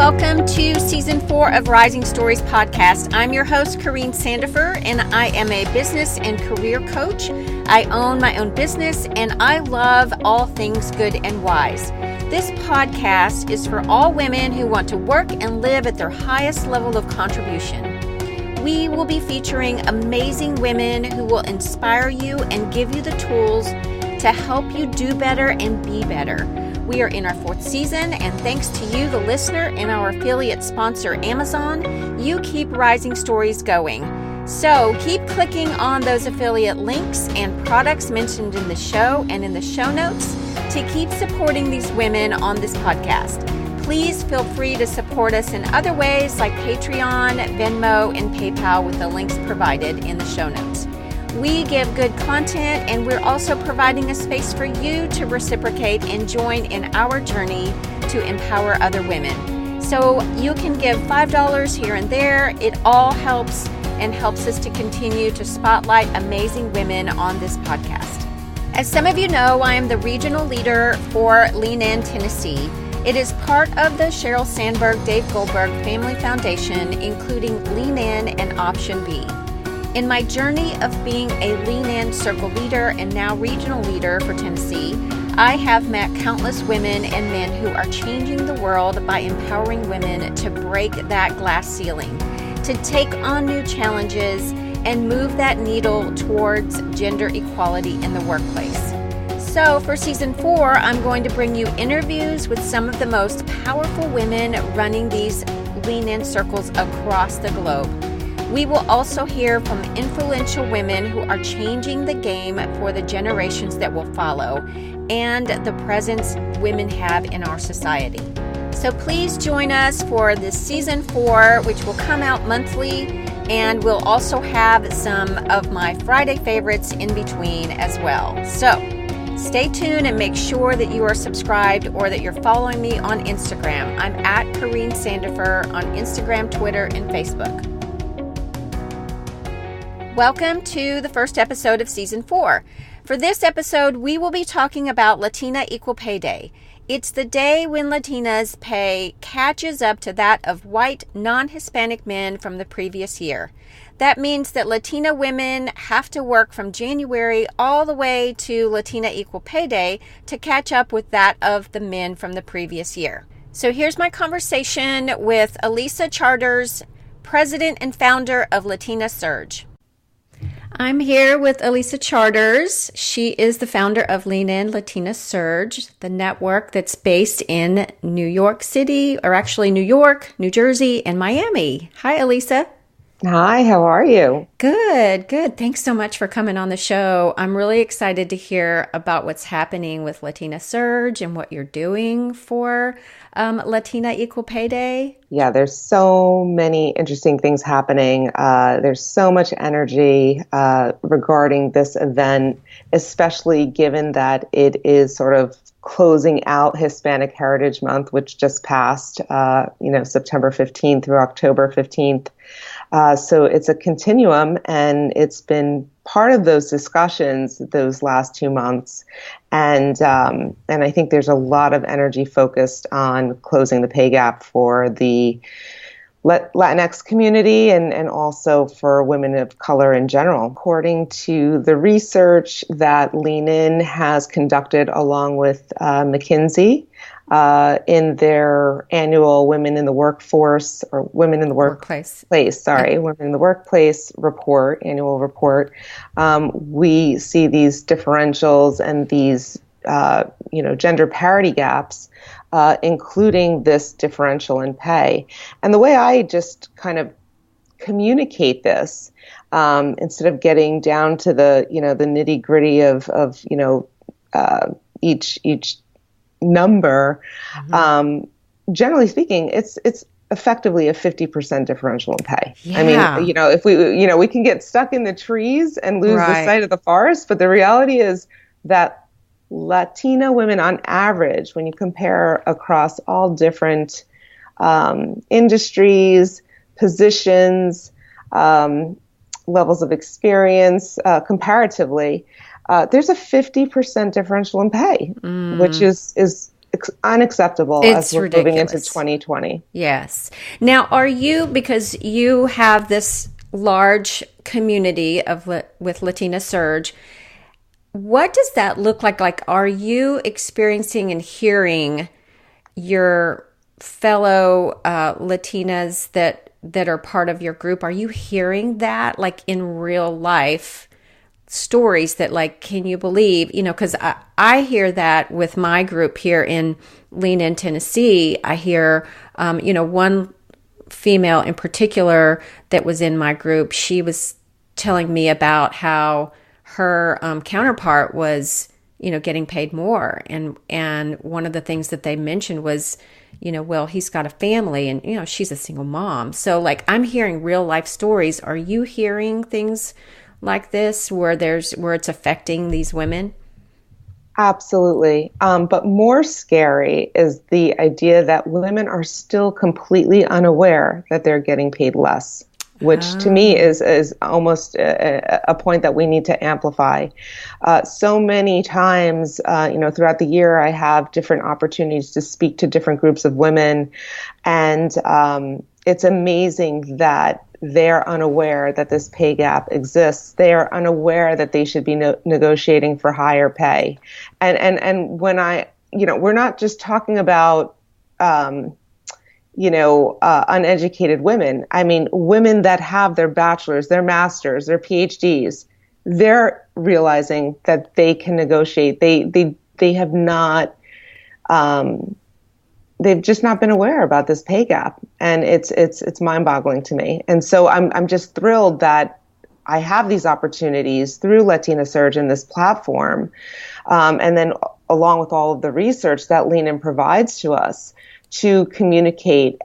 welcome to Season 4 of Rising Stories podcast. I'm your host, Corrine Sandifer, and I am a business and career coach. I own my own business, and I love all things good and wise. This podcast is for all women who want to work and live at their highest level of contribution. We will be featuring amazing women who will inspire you and give you the tools to help you do better and be better. We are in our 4th season, and thanks to you, the listener, and our affiliate sponsor, Amazon, you keep Rising Stories going. So keep clicking on those affiliate links and products mentioned in the show and in the show notes to keep supporting these women on this podcast. Please feel free to support us in other ways like Patreon, Venmo, and PayPal with the links provided in the show notes. We give good content, and we're also providing a space for you to reciprocate and join in our journey to empower other women. So you can give $5 here and there. It all helps and helps us to continue to spotlight amazing women on this podcast. As some of you know, I am the regional leader for Lean In Tennessee. It is part of the Sheryl Sandberg, Dave Goldberg Family Foundation, including Lean In and Option B. In my journey of being a Lean In Circle leader and now regional leader for Tennessee, I have met countless women and men who are changing the world by empowering women to break that glass ceiling, to take on new challenges, and move that needle towards gender equality in the workplace. So for Season 4, I'm going to bring you interviews with some of the most powerful women running these Lean In circles across the globe. We will also hear from influential women who are changing the game for the generations that will follow and the presence women have in our society. So please join us for this Season 4, which will come out monthly, and we'll also have some of my Friday favorites in between as well. So stay tuned and make sure that you are subscribed or that you're following me on Instagram. I'm at Corrine Sandifer on Instagram, Twitter, and Facebook. Welcome to the first episode of Season 4. For this episode, we will be talking about Latina Equal Pay Day. It's the day when Latinas' pay catches up to that of white, non-Hispanic men from the previous year. That means that Latina women have to work from January all the way to Latina Equal Pay Day to catch up with that of the men from the previous year. So here's my conversation with Elisa Charters, president and founder of Latina Surge. I'm here with Elisa Charters. She is the founder of Lean In Latina Surge, the network that's based in New York City, or actually New York, New Jersey, and Miami. Hi, Elisa. Hi, how are you? Good. Thanks so much for coming on the show. I'm really excited to hear about what's happening with Latina Surge and what you're doing for Latina Equal Pay Day. Yeah, there's so many interesting things happening. There's so much energy regarding this event, especially given that it is sort of closing out Hispanic Heritage Month, which just passed, September 15th through October 15th. So it's a continuum, and it's been part of those discussions those last 2 months. And I think there's a lot of energy focused on closing the pay gap for the Latinx community and also for women of color in general. According to the research that Lean In has conducted along with McKinsey, in their annual Women in the Workforce or Women in the Workplace, Women in the Workplace report, annual report, we see these differentials and these, gender parity gaps, including this differential in pay. And the way I just kind of communicate this, instead of getting down to the nitty gritty of each number, generally speaking, it's effectively a 50% differential in pay. Yeah. I mean, if we can get stuck in the trees and lose the sight of the forest, but the reality is that Latina women on average, when you compare across all different industries, positions, levels of experience, comparatively, there's a 50% differential in pay, which is unacceptable as It's we're moving into ridiculous. 2020. Yes. Now, are you, because you have this large community of with Latina Surge, what does that look like? Like, are you experiencing and hearing your fellow Latinas that are part of your group? Are you hearing that, like, in real life stories that, like, can you believe, because I hear that with my group here in Lean In, Tennessee. I hear, one female in particular that was in my group, she was telling me about how her counterpart was, getting paid more. And one of the things that they mentioned was, well, he's got a family and, she's a single mom. So, like, I'm hearing real life stories. Are you hearing things like this where it's affecting these women? Absolutely. But more scary is the idea that women are still completely unaware that they're getting paid less, which to me is almost a point that we need to amplify. So many times, throughout the year, I have different opportunities to speak to different groups of women. And it's amazing that they're unaware that this pay gap exists. They are unaware that they should be negotiating for higher pay. And when we're not just talking about, uneducated women. I mean, women that have their bachelor's, their master's, their PhDs, they're realizing that they can negotiate. They have not, they've just not been aware about this pay gap, and it's mind-boggling to me. And so I'm just thrilled that I have these opportunities through Latina Surge and this platform, and then along with all of the research that Lean In provides to us to communicate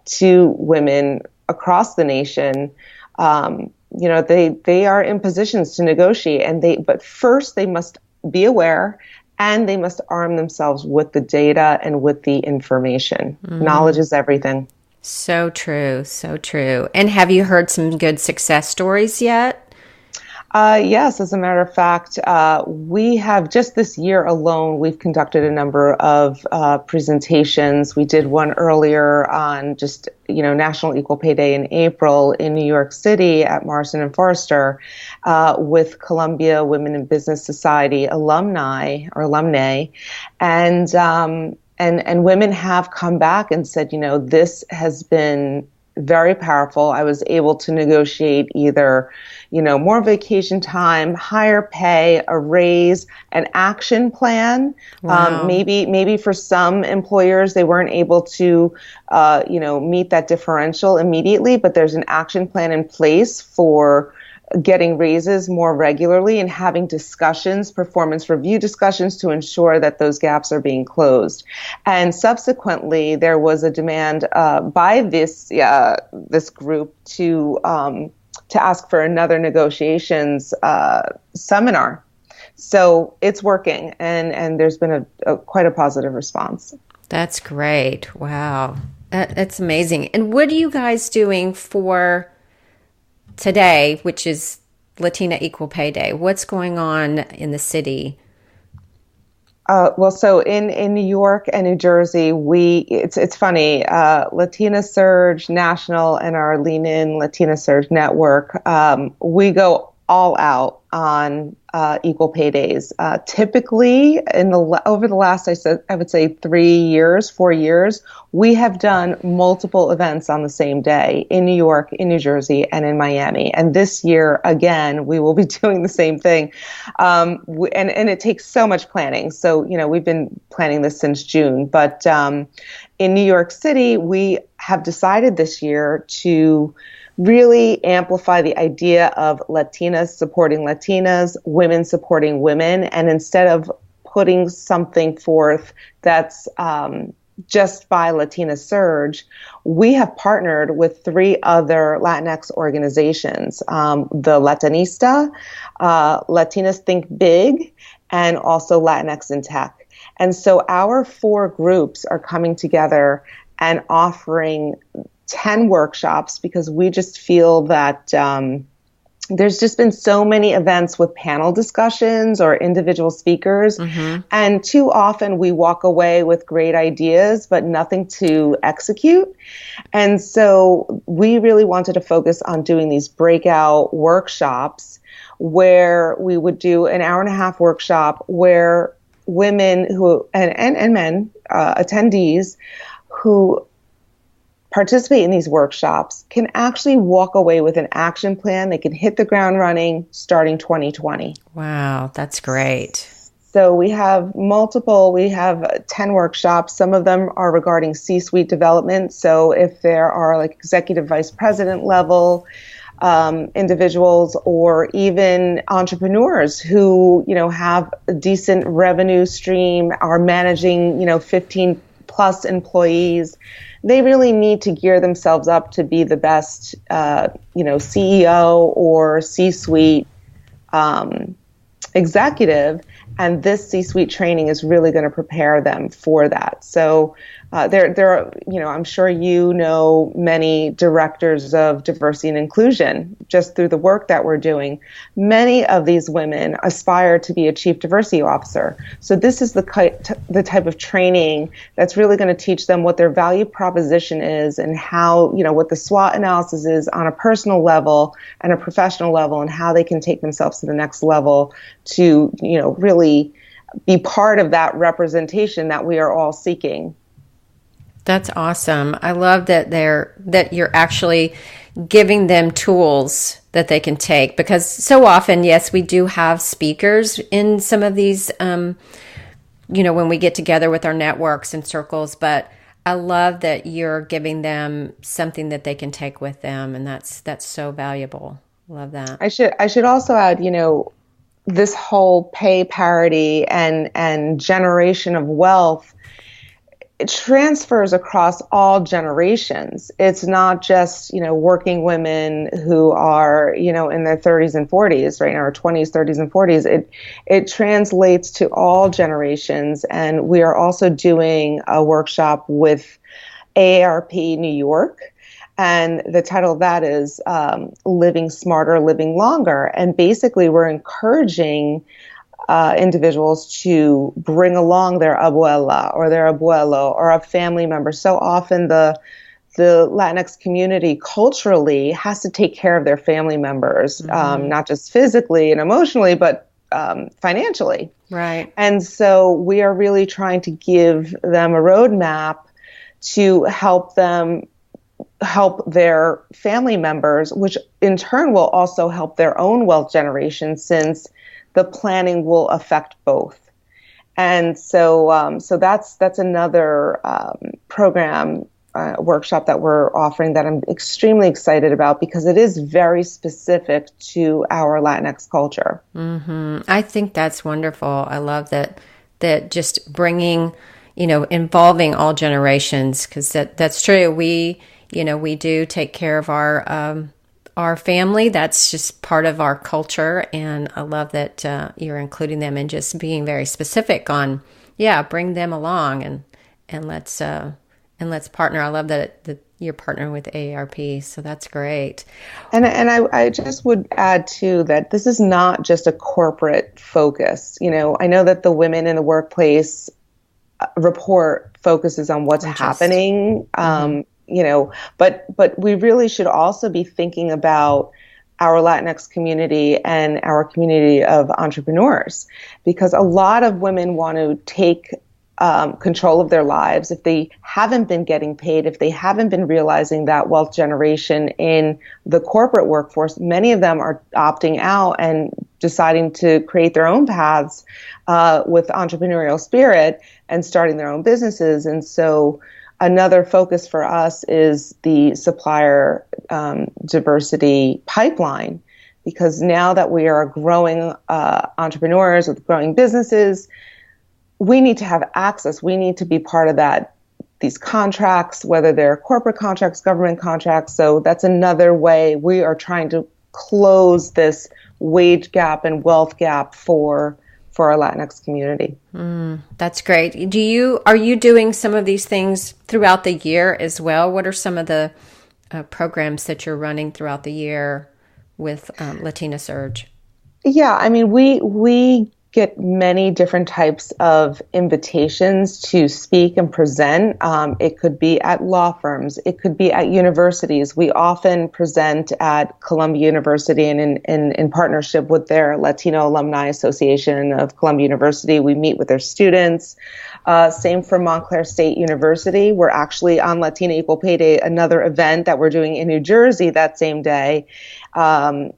to women across the nation. They are in positions to negotiate, but first they must be aware. And they must arm themselves with the data and with the information. Knowledge is everything. So true. So true. And have you heard some good success stories yet? Yes, as a matter of fact, we have just this year alone, we've conducted a number of presentations. We did one earlier on just, National Equal Pay Day in April in New York City at Morrison and Foerster with Columbia Women in Business Society alumni, and women have come back and said, this has been very powerful. I was able to negotiate either, more vacation time, higher pay, a raise, an action plan. Wow. Maybe for some employers, they weren't able to, meet that differential immediately, but there's an action plan in place for getting raises more regularly and having discussions, performance review discussions to ensure that those gaps are being closed. And subsequently, there was a demand by this group to ask for another negotiations seminar. So it's working, and there's been quite a positive response. That's great. Wow. That's amazing. And what are you guys doing for today, which is Latina Equal Pay Day? What's going on in the city? So in New York and New Jersey, it's funny, Latina Surge National and our Lean In Latina Surge Network, we go all out on equal pay days. Typically, over the last, I would say 4 years, we have done multiple events on the same day in New York, in New Jersey, and in Miami. And this year, again, we will be doing the same thing. And it takes so much planning. So, we've been planning this since June. But in New York City, we have decided this year to really amplify the idea of Latinas supporting Latinas, women supporting women. And instead of putting something forth that's just by Latina Surge, we have partnered with 3 other Latinx organizations, the Latinista, Latinas Think Big, and also Latinx in Tech. And so our 4 groups are coming together and offering 10 workshops because we just feel that there's just been so many events with panel discussions or individual speakers. And too often we walk away with great ideas, but nothing to execute. And so we really wanted to focus on doing these breakout workshops where we would do an hour and a half workshop where women who and men, attendees who participate in these workshops can actually walk away with an action plan. They can hit the ground running starting 2020. Wow, that's great. So we have 10 workshops. Some of them are regarding C-suite development. So if there are like executive vice president level individuals or even entrepreneurs who, have a decent revenue stream, are managing, 15 plus employees, they really need to gear themselves up to be the best, CEO or C-suite executive. And this C-suite training is really going to prepare them for that. So there are, I'm sure many directors of diversity and inclusion just through the work that we're doing. Many of these women aspire to be a chief diversity officer. So this is the type of training that's really going to teach them what their value proposition is and how, what the SWOT analysis is on a personal level and a professional level and how they can take themselves to the next level to, really be part of that representation that we are all seeking. That's awesome. I love that you're actually giving them tools that they can take, because so often, yes, we do have speakers in some of these, when we get together with our networks and circles, but I love that you're giving them something that they can take with them. And that's so valuable. Love that. I should also add, this whole pay parity and generation of wealth, it transfers across all generations. It's not just, working women who are, in their 30s and 40s, right now, or 20s, 30s, and 40s. It translates to all generations. And we are also doing a workshop with AARP New York. And the title of that is Living Smarter, Living Longer. And basically, we're encouraging individuals to bring along their abuela or their abuelo or a family member. So often the Latinx community culturally has to take care of their family members, not just physically and emotionally, but financially. Right. And so we are really trying to give them a roadmap to help their family members, which in turn will also help their own wealth generation, since the planning will affect both. And so that's another program workshop that we're offering that I'm extremely excited about, because it is very specific to our Latinx culture. I think that's wonderful. I love that just bringing, involving all generations, because that's true. We do take care of our family. That's just part of our culture. And I love that you're including them and just being very specific on, bring them along and let's partner. I love that you're partnering with AARP. So that's great. And I just would add too that this is not just a corporate focus. I know that the Women in the Workplace report focuses on what's happening. But we really should also be thinking about our Latinx community and our community of entrepreneurs, because a lot of women want to take control of their lives. If they haven't been getting paid, if they haven't been realizing that wealth generation in the corporate workforce, many of them are opting out and deciding to create their own paths with entrepreneurial spirit and starting their own businesses. And so another focus for us is the supplier diversity pipeline, because now that we are growing entrepreneurs with growing businesses, we need to have access. We need to be part of these contracts, whether they're corporate contracts, government contracts. So that's another way we are trying to close this wage gap and wealth gap for our Latinx community. That's great. Are you doing some of these things throughout the year as well? What are some of the programs that you're running throughout the year with Latina Surge? Yeah, I mean, we get many different types of invitations to speak and present. It could be at law firms. It could be at universities. We often present at Columbia University and in partnership with their Latino Alumni Association of Columbia University. We meet with their students. Same for Montclair State University. We're actually on Latina Equal Pay Day, another event that we're doing in New Jersey that same day,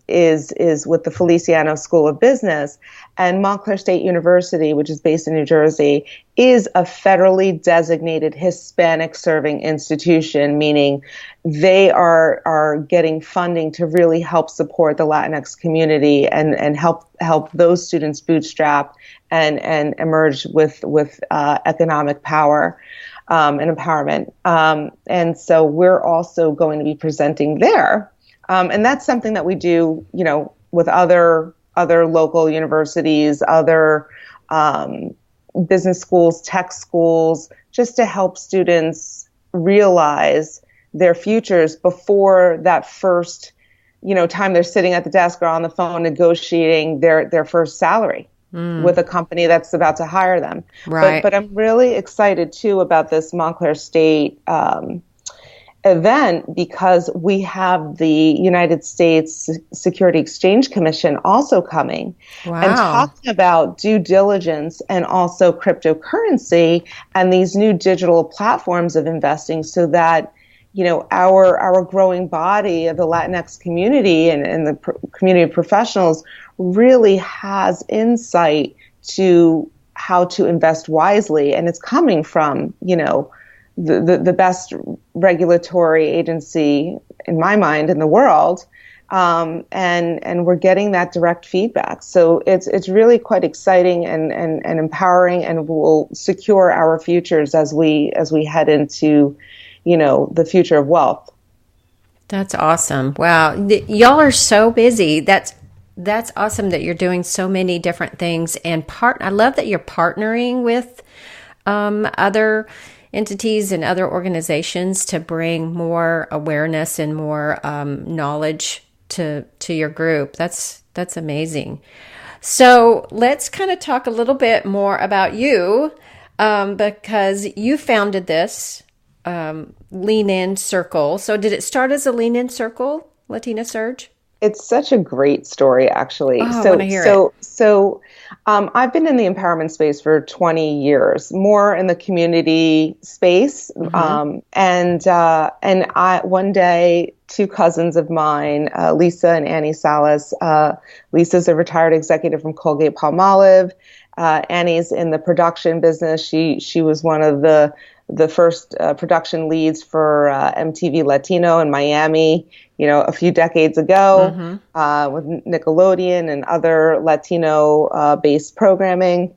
is with the Feliciano School of Business. And Montclair State University, which is based in New Jersey, is a federally designated Hispanic serving institution, meaning they are getting funding to really help support the Latinx community and help those students bootstrap and emerge with economic power and empowerment. And so we're also going to be presenting there. And that's something that we do, with other local universities, other business schools, tech schools, just to help students realize their futures before that first, time they're sitting at the desk or on the phone negotiating their first salary with a company that's about to hire them. Right. But I'm really excited too about this Montclair State event because we have the United States Security Exchange Commission also coming and talking about due diligence and also cryptocurrency and these new digital platforms of investing so that our growing body of the Latinx community and the community of professionals really has insight to how to invest wisely. And it's coming from, the best regulatory agency, in my mind, in the world. And we're getting that direct feedback. So it's really quite exciting and empowering, and will secure our futures as we head into, the future of wealth. That's awesome. Wow. Y'all are so busy. That's awesome that you're doing so many different things. And I love that you're partnering with other entities and other organizations to bring more awareness and more knowledge to your group. That's amazing. So let's kind of talk a little bit more about you, because you founded this Lean In Circle. So did it start as a Lean In Circle, Latina Surge? It's such a great story, actually. Oh, I want to hear it. So I've been in the empowerment space for 20 years, more in the community space. Mm-hmm. And I one day, two cousins of mine, Lisa and Annie Salas. Lisa's a retired executive from Colgate-Palmolive. Annie's in the production business. She was one of the first production leads for MTV Latino in Miami, a few decades ago, with Nickelodeon and other Latino-based programming.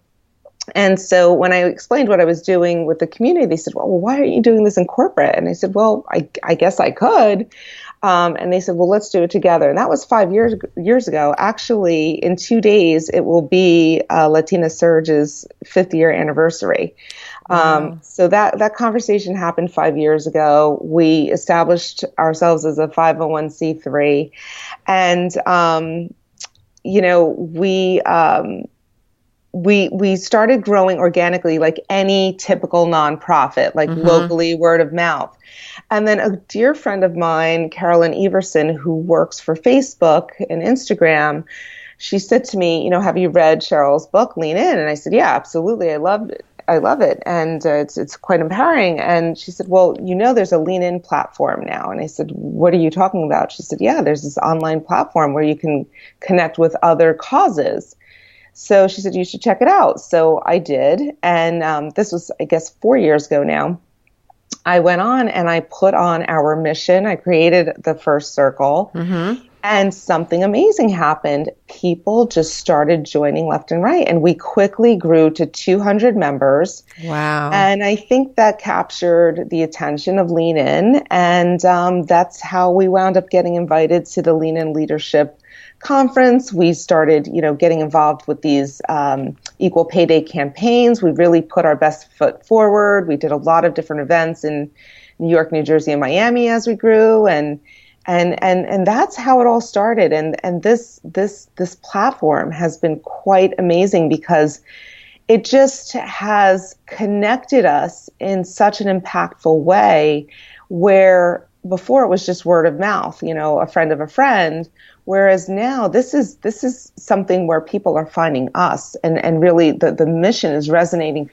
And so when I explained what I was doing with the community, they said, well, why aren't you doing this in corporate? And I said, well, I guess I could. And they said, well, let's do it together. And that was 5 years ago. Actually, in 2 days, it will be Latina Surge's 5th year anniversary. So that conversation happened 5 years ago. We established ourselves as a 501c3, and we started growing organically, like any typical nonprofit, like locally, word of mouth. And then a dear friend of mine, Carolyn Everson, who works for Facebook and Instagram, she said to me, have you read Cheryl's book, Lean In? And I said, yeah, absolutely. I love it. And it's quite empowering. And she said, well, there's a Lean In platform now. And I said, what are you talking about? She said, yeah, there's this online platform where you can connect with other causes. So she said, you should check it out. So I did. And this was, I guess, 4 years ago now. I went on and I put on our mission. I created the first circle. And something amazing happened. People just started joining left and right. And we quickly grew to 200 members. Wow. And I think that captured the attention of Lean In. And that's how we wound up getting invited to the Lean In Leadership Conference. We started, getting involved with these Equal Pay Day campaigns. We really put our best foot forward. We did a lot of different events in New York, New Jersey, and Miami as we grew. And And that's how it all started. And this platform has been quite amazing because it just has connected us in such an impactful way, where before it was just word of mouth, a friend of a friend, whereas now this is something where people are finding us, and really the mission is resonating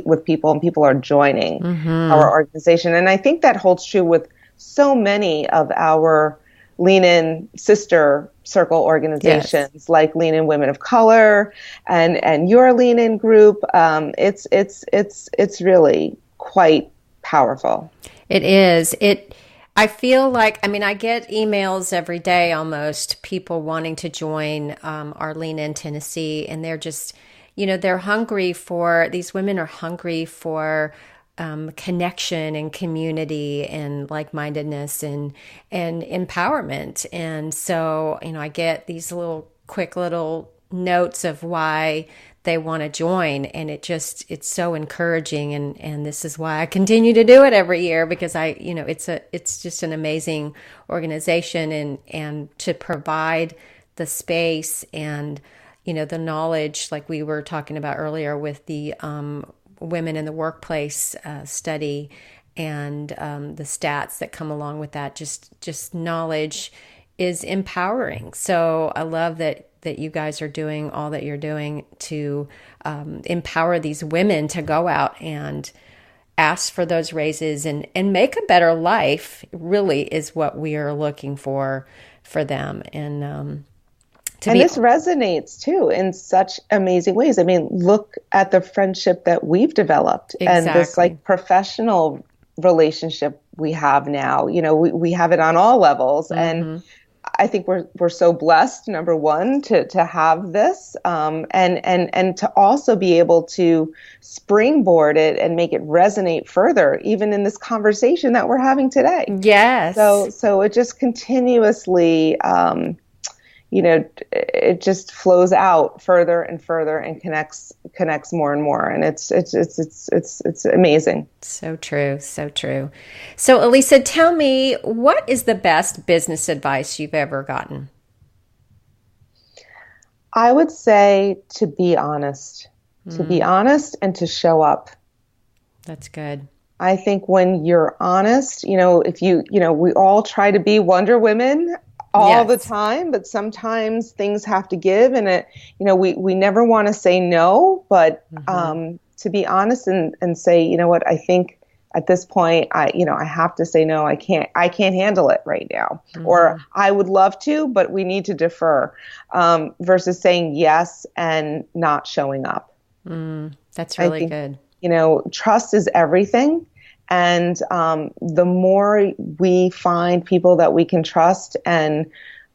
with people, and people are joining our organization. And I think that holds true with so many of our Lean In sister circle organizations, like Lean In Women of Color and your Lean In group. It's really quite powerful. It is. I feel like, I get emails every day almost, people wanting to join our Lean In Tennessee, and they're just, they're hungry these women are hungry for connection and community and like-mindedness and empowerment. And so, I get these quick little notes of why they want to join, and it's so encouraging, and this is why I continue to do it every year, because it's just an amazing organization, and to provide the space and the knowledge, like we were talking about earlier with the women in the workplace study, and the stats that come along with that. Just knowledge is empowering. So I love that you guys are doing all that you're doing to empower these women to go out and ask for those raises and make a better life. Really is what we are looking for them. And this resonates too in such amazing ways. Look at the friendship that we've developed. Exactly. And this professional relationship we have now. We have it on all levels. And I think we're so blessed, number one, to have this, and to also be able to springboard it and make it resonate further, even in this conversation that we're having today. Yes. So it just continuously, it just flows out further and further and connects more and more, and it's amazing. So true, so true. So Elisa, tell me, what is the best business advice you've ever gotten? I would say to be honest, and to show up. That's good. I think when you're honest, if we all try to be Wonder Women all the time, but sometimes things have to give, and we never want to say no, but to be honest and say, what, I think at this point I have to say no. I can't handle it right now, or I would love to, but we need to defer, versus saying yes and not showing up. That's really good. Trust is everything. And the more we find people that we can trust and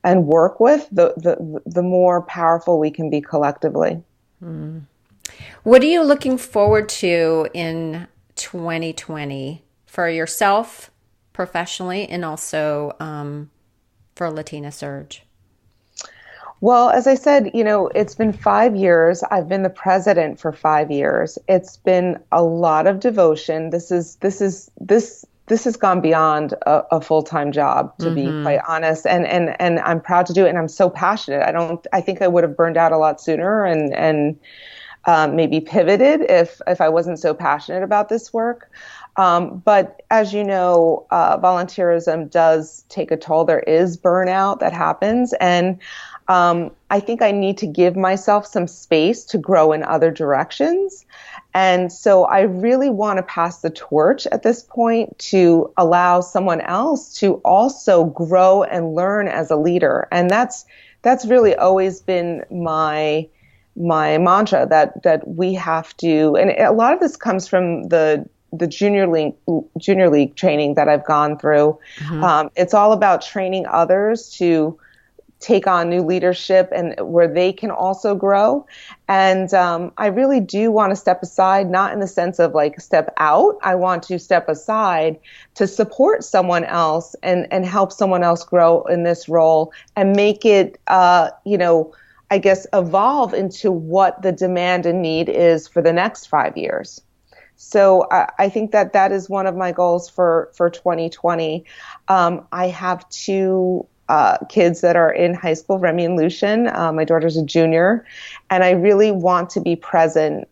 work with, the more powerful we can be collectively. What are you looking forward to in 2020 for yourself professionally, and also for Latina Surge? Well, as I said, it's been 5 years. I've been the president for 5 years. It's been a lot of devotion. This has gone beyond a full-time job, to be quite honest. And I'm proud to do it. And I'm so passionate. I think I would have burned out a lot sooner and maybe pivoted if I wasn't so passionate about this work. But as you know, volunteerism does take a toll. There is burnout that happens. And I think I need to give myself some space to grow in other directions. And so I really want to pass the torch at this point to allow someone else to also grow and learn as a leader. And that's really always been my mantra, that we have to, and a lot of this comes from the junior league training that I've gone through. It's all about training others to take on new leadership and where they can also grow. And I really do want to step aside, not in the sense of step out. I want to step aside to support someone else and help someone else grow in this role and make it, I guess, evolve into what the demand and need is for the next 5 years. So I think that is one of my goals for 2020. I have two kids that are in high school, Remy and Lucian. My daughter's a junior, and I really want to be present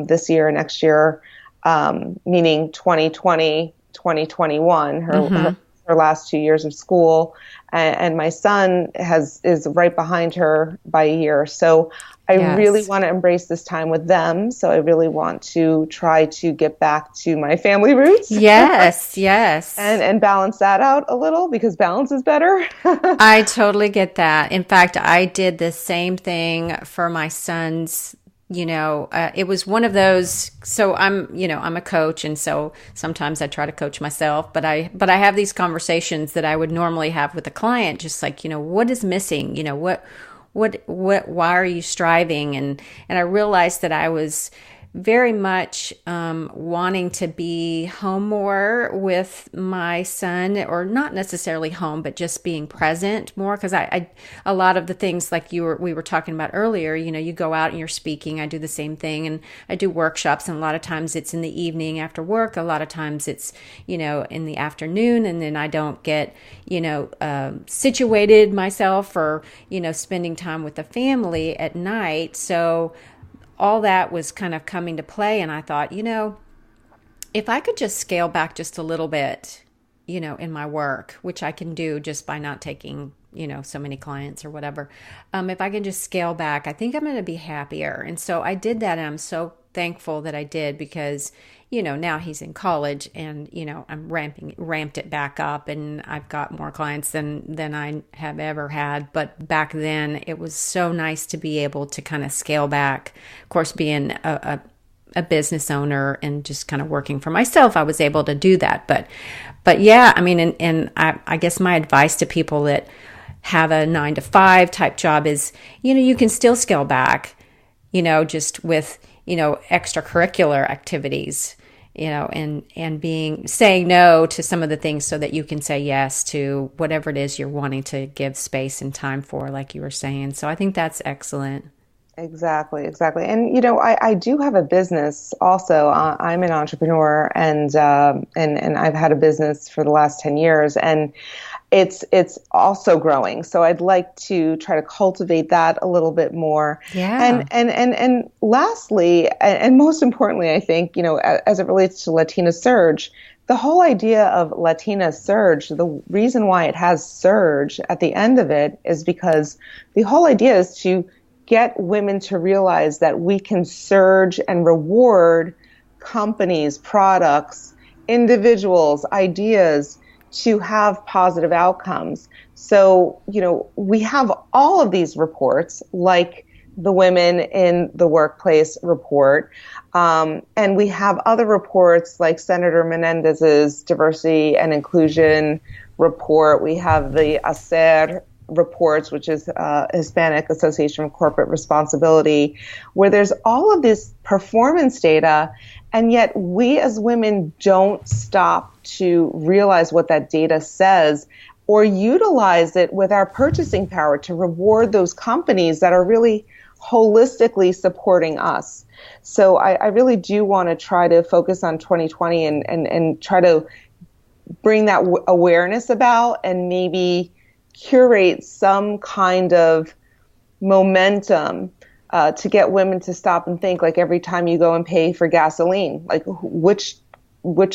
this year and next year, meaning 2020, 2021, her last 2 years of school. And my son is right behind her by a year. So I really want to embrace this time with them. So I really want to try to get back to my family roots. Yes, yes. And balance that out a little, because balance is better. I totally get that. In fact, I did the same thing for my son's. It was one of those. So I'm a coach, and so sometimes I try to coach myself, but I have these conversations that I would normally have with a client, just like, what is missing? Why are you striving? And I realized that I was very much wanting to be home more with my son, or not necessarily home, but just being present more. Because I a lot of the things like we were talking about earlier, you go out and you're speaking. I do the same thing, and I do workshops, and a lot of times it's in the evening after work. A lot of times it's in the afternoon, and then I don't get situated myself for spending time with the family at night. So all that was kind of coming to play. And I thought, if I could just scale back just a little bit, in my work, which I can do just by not taking, so many clients or whatever. If I can just scale back, I think I'm going to be happier. And so I did that. And I'm so thankful that I did, because, now he's in college, and, I'm ramped it back up, and I've got more clients than I have ever had. But back then it was so nice to be able to kind of scale back. Of course, being a business owner and just kind of working for myself, I was able to do that. But yeah, I mean, and I guess my advice to people that have a 9-to-5 type job is, you can still scale back, just with, extracurricular activities, and saying no to some of the things so that you can say yes to whatever it is you're wanting to give space and time for, like you were saying. So I think that's excellent. Exactly. And, I do have a business also. I'm an entrepreneur, and I've had a business for the last 10 years, and it's also growing. So I'd like to try to cultivate that a little bit more. Yeah. And lastly, and most importantly, I think, as it relates to Latina Surge, the whole idea of Latina Surge, the reason why it has Surge at the end of it is because the whole idea is to get women to realize that we can surge and reward companies, products, individuals, ideas to have positive outcomes. So, we have all of these reports, like the Women in the Workplace report, and we have other reports like Senator Menendez's Diversity and Inclusion report. We have the ACER reports, which is Hispanic Association of Corporate Responsibility, where there's all of this performance data, and yet we as women don't stop to realize what that data says or utilize it with our purchasing power to reward those companies that are really holistically supporting us. So I really do want to try to focus on 2020 and try to bring that awareness about, and maybe curate some kind of momentum to get women to stop and think, like, every time you go and pay for gasoline, like which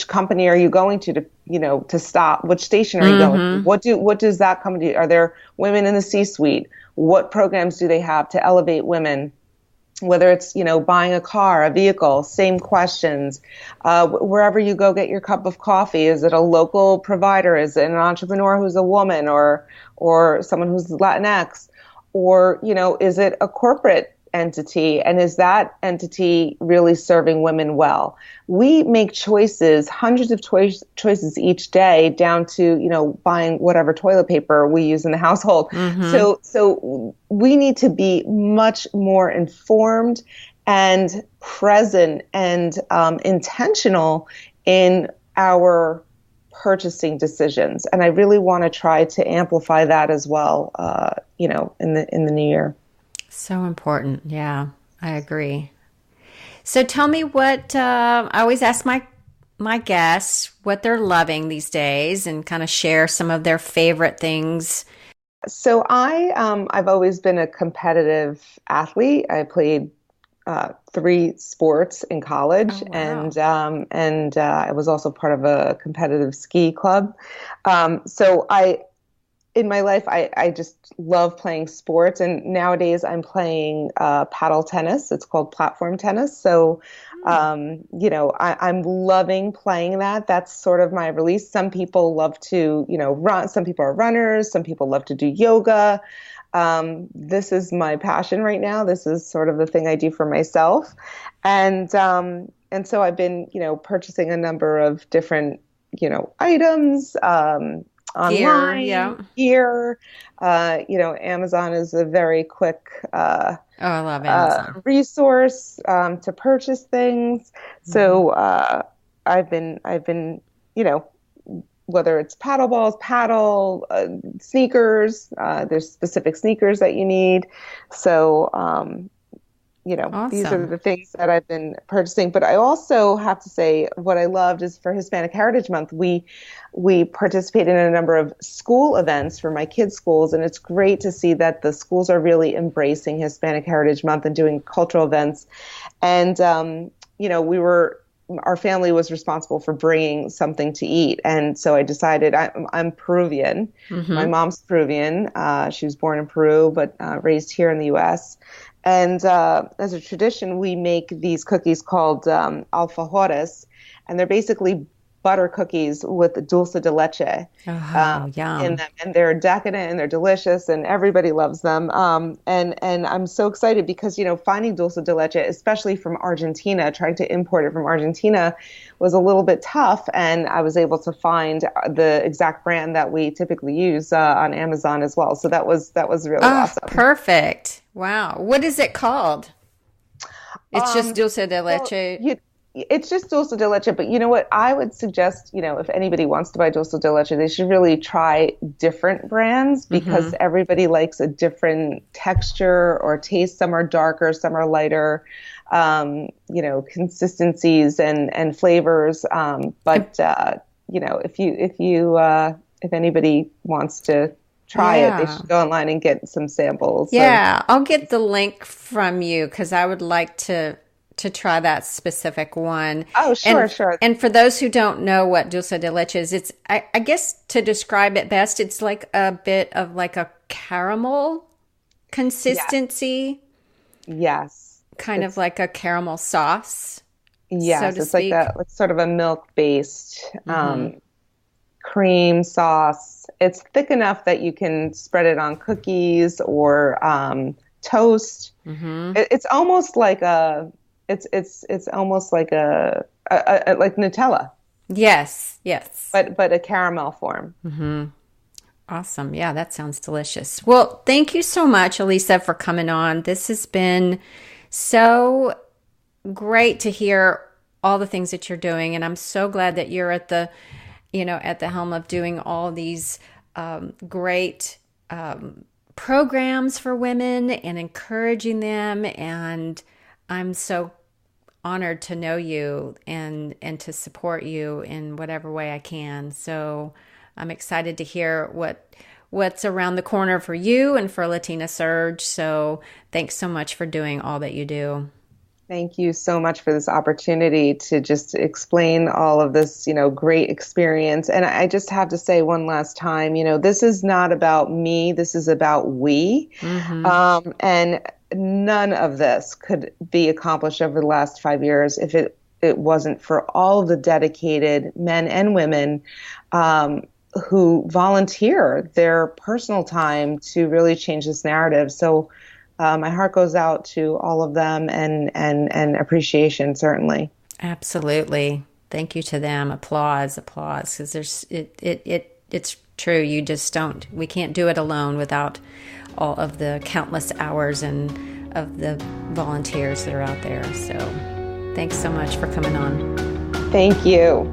company are you going to stop? Which station are you going to? What does that company do? Are there women in the C-suite? What programs do they have to elevate women? Whether it's, buying a car, a vehicle, same questions. Wherever you go get your cup of coffee, is it a local provider? Is it an entrepreneur who's a woman or someone who's Latinx? Or, is it a corporate entity? And is that entity really serving women well? We make choices, hundreds of choices each day, down to, buying whatever toilet paper we use in the household. So we need to be much more informed and present and intentional in our purchasing decisions. And I really want to try to amplify that as well, in the new year. So important. Yeah, I agree. So tell me what I always ask my guests what they're loving these days, and kind of share some of their favorite things. So I've always been a competitive athlete. I played three sports in college, Oh, wow. and I was also part of a competitive ski club. So in my life, I just love playing sports, and nowadays I'm playing paddle tennis. It's called platform tennis. So, I'm loving playing that. That's sort of my release. Some people love to, run. Some people are runners. Some people love to do yoga. This is my passion right now. This is sort of the thing I do for myself, and so I've been, purchasing a number of different, items. Gear, Online yeah. here. Amazon is a very quick Oh, I love Amazon. resource to purchase things. Hmm. So I've been, whether it's paddle balls, sneakers. There's specific sneakers that you need. So these are Awesome. the things that I've been purchasing. But I also have to say what I loved is for Hispanic Heritage Month, we participated in a number of school events for my kids' schools, and it's great to see that the schools are really embracing Hispanic Heritage Month and doing cultural events. And our family was responsible for bringing something to eat, and so I decided I'm Peruvian. My Hmm. mom's Peruvian. She was born in Peru, but raised here in the U.S. And as a tradition, we make these cookies called alfajores, and they're basically butter cookies with dulce de leche Oh, in yum. them, and they're decadent and they're delicious, and everybody loves them. And I'm so excited because finding dulce de leche, especially from Argentina, trying to import it from Argentina, was a little bit tough, and I was able to find the exact brand that we typically use on Amazon as well. So that was really Oh, awesome. perfect. Wow. What is it called? It's just Um, dulce de well, leche. it's just dulce de leche, but you know what? I would suggest, if anybody wants to buy dulce de leche, they should really try different brands because Hmm. everybody likes a different texture or taste. Some are darker, some are lighter, consistencies and flavors. If anybody wants to try it, they Yeah. should go online and get some samples of. Yeah, I'll get the link from you because I would like to try that specific one. Oh, sure, And sure. and for those who don't know what dulce de leche is, it's I guess to describe it best, it's like a bit of like a caramel Yes, consistency, yes. kind of It's like a caramel sauce, so Yes, to it's like speak. like sort of a milk-based Hmm. cream sauce. It's thick enough that you can spread it on cookies or toast. Hmm. It's almost like it's almost like like Nutella, Yes, yes. but a caramel form. Awesome. Yeah, that sounds delicious. Well, thank you so much, Elisa, for coming on. This has been so great to hear all the things that you're doing, and I'm so glad that you're at the helm of doing all these great programs for women and encouraging them. And I'm so honored to know you and to support you in whatever way I can. So I'm excited to hear what's around the corner for you and for Latina Surge. So thanks so much for doing all that you do. Thank you so much for this opportunity to just explain all of this, great experience. And I just have to say one last time, this is not about me. This is about we. Hmm. And none of this could be accomplished over the last 5 years if it wasn't for all of the dedicated men and women who volunteer their personal time to really change this narrative. So my heart goes out to all of them and appreciation, certainly. Absolutely. Thank you to them. Applause, applause. Because it's true. You just don't, we can't do it alone without all of the countless hours and of the volunteers that are out there. So thanks so much for coming on. Thank you.